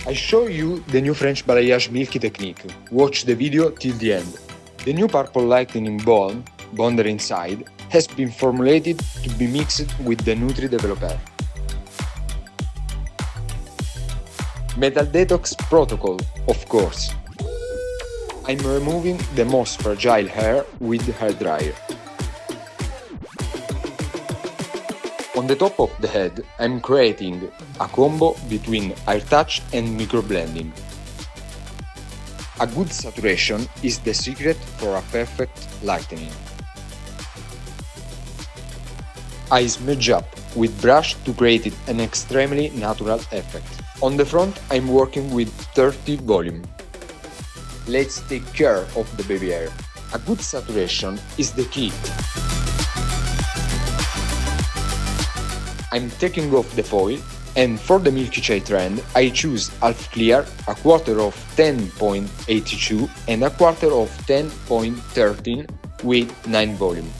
I show you the new French Balayage Milky technique. Watch the video till the end. The new purple Lightening Balm, bonder inside, has been formulated to be mixed with the Nutri Developer. Metal Detox Protocol, of course. I'm removing the most fragile hair with the hairdryer. On the top of the head, I'm creating a combo between air touch and microblending. A good saturation is the secret for a perfect lightening. I smudge up with brush to create an extremely natural effect. On the front, I'm working with 30 volume. Let's take care of the baby hair. A good saturation is the key. I'm taking off the foil, and for the Milky Chai trend, I choose half clear, a quarter of 10.82 and a quarter of 10.13 with 9 volume.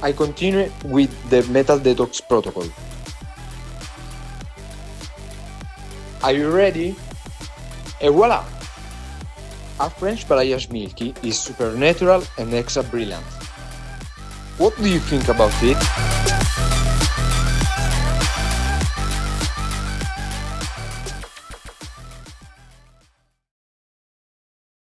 I continue with the Metal Detox Protocol. Are you ready? Et voila! Our French Balayage Milky is supernatural and extra brilliant. What do you think about it?